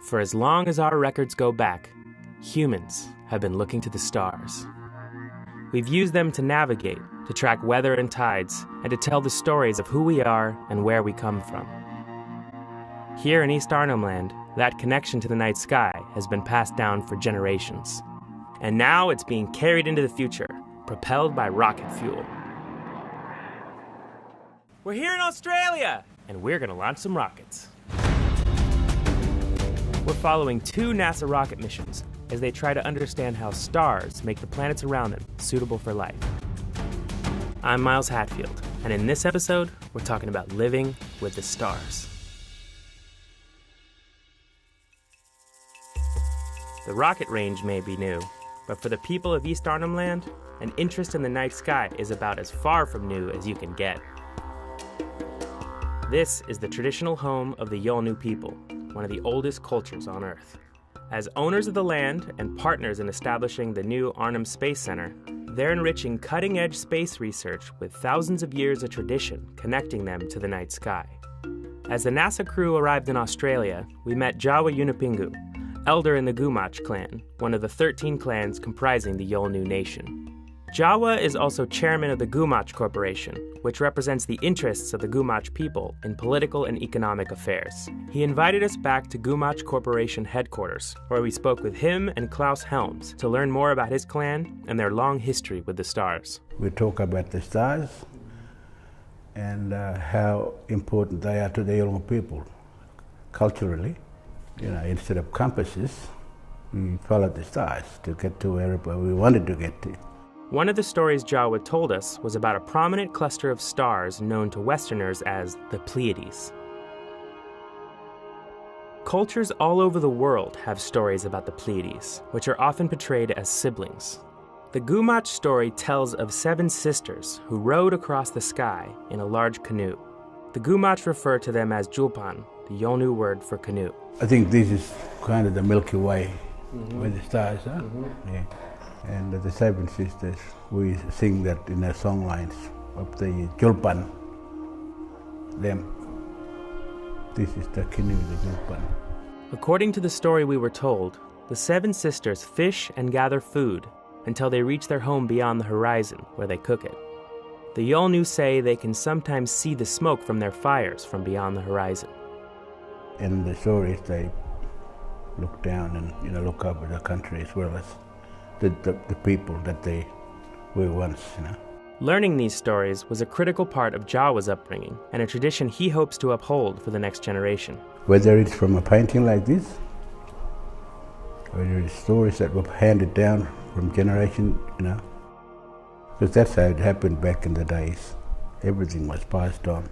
For as long as our records go back, humans have been looking to the stars. We've used them to navigate, to track weather and tides, and to tell the stories of who we are and where we come from. Here in East Arnhem Land, that connection to the night sky has been passed down for generations. And now it's being carried into the future, propelled by rocket fuel. We're here in Australia, and we're going to launch some rockets. We're following 2 NASA rocket missions as they try to understand how stars make the planets around them suitable for life. I'm Miles Hatfield, and in this episode, we're talking about living with the stars. The rocket range may be new, but for the people of East Arnhem Land, an interest in the night sky is about as far from new as you can get. This is the traditional home of the Yolngu people, one of the oldest cultures on Earth. As owners of the land and partners in establishing the new Arnhem Space Center, they're enriching cutting-edge space research with thousands of years of tradition connecting them to the night sky. As the NASA crew arrived in Australia, we met Jawa Yunupingu, elder in the Gumatj clan, one of the 13 clans comprising the Yolngu nation. Jawa is also chairman of the Gumatj Corporation, which represents the interests of the Gumatj people in political and economic affairs. He invited us back to Gumatj Corporation headquarters, where we spoke with him and Klaus Helms to learn more about his clan and their long history with the stars. We talk about the stars and how important they are to the Yolngu people culturally. You know, instead of compasses, we followed the stars to get to wherever we wanted to get to. One of the stories Jawa told us was about a prominent cluster of stars known to Westerners as the Pleiades. Cultures all over the world have stories about the Pleiades, which are often portrayed as siblings. The Gumatj story tells of 7 sisters who rowed across the sky in a large canoe. The Gumatj refer to them as Julpan, the Yolngu word for canoe. I think this is kind of the Milky Way, where the stars are. Yeah. And the 7 sisters, we sing that in our song lines of the Julpan, them. This is the canoe, the Julpan. According to the story we were told, the 7 sisters fish and gather food until they reach their home beyond the horizon, where they cook it. The Yolngu say they can sometimes see the smoke from their fires from beyond the horizon. In the stories, they look down and look up at the country as well as the people that they were once. Learning these stories was a critical part of Jawa's upbringing and a tradition he hopes to uphold for the next generation. Whether it's from a painting like this, whether it's stories that were handed down from generation, because that's how it happened back in the days. Everything was passed on.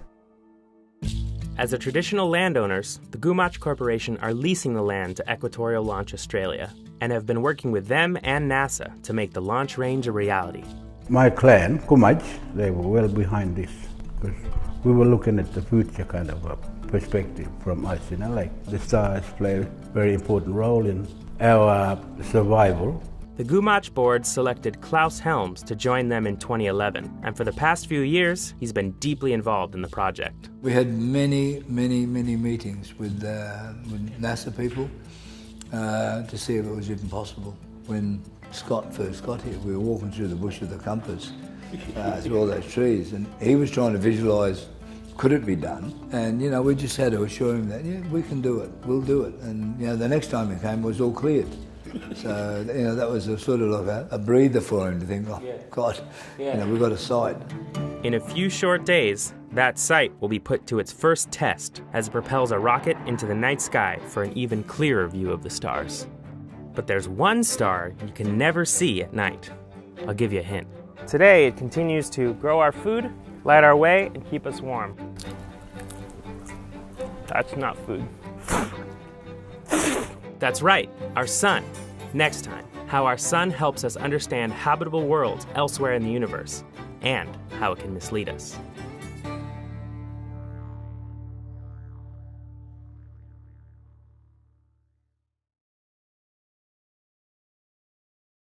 As the traditional landowners, the Gumatj Corporation are leasing the land to Equatorial Launch Australia and have been working with them and NASA to make the launch range a reality. My clan, Gumatj, they were well behind this because we were looking at the future kind of a perspective from us, like the stars play a very important role in our survival. The Gumatj board selected Klaus Helms to join them in 2011, and for the past few years, he's been deeply involved in the project. We had many meetings with NASA people to see if it was even possible. When Scott first got here, we were walking through the bush with the compass through all those trees, and he was trying to visualise, could it be done? And, we just had to assure him that, yeah, we can do it, we'll do it. And, the next time he came, it was all cleared. So, that was a sort of like a breather for him to think, oh, God, we've got a site. In a few short days, that site will be put to its first test as it propels a rocket into the night sky for an even clearer view of the stars. But there's one star you can never see at night. I'll give you a hint. Today, it continues to grow our food, light our way, and keep us warm. That's not food. That's right, our sun. Next time, how our sun helps us understand habitable worlds elsewhere in the universe, and how it can mislead us.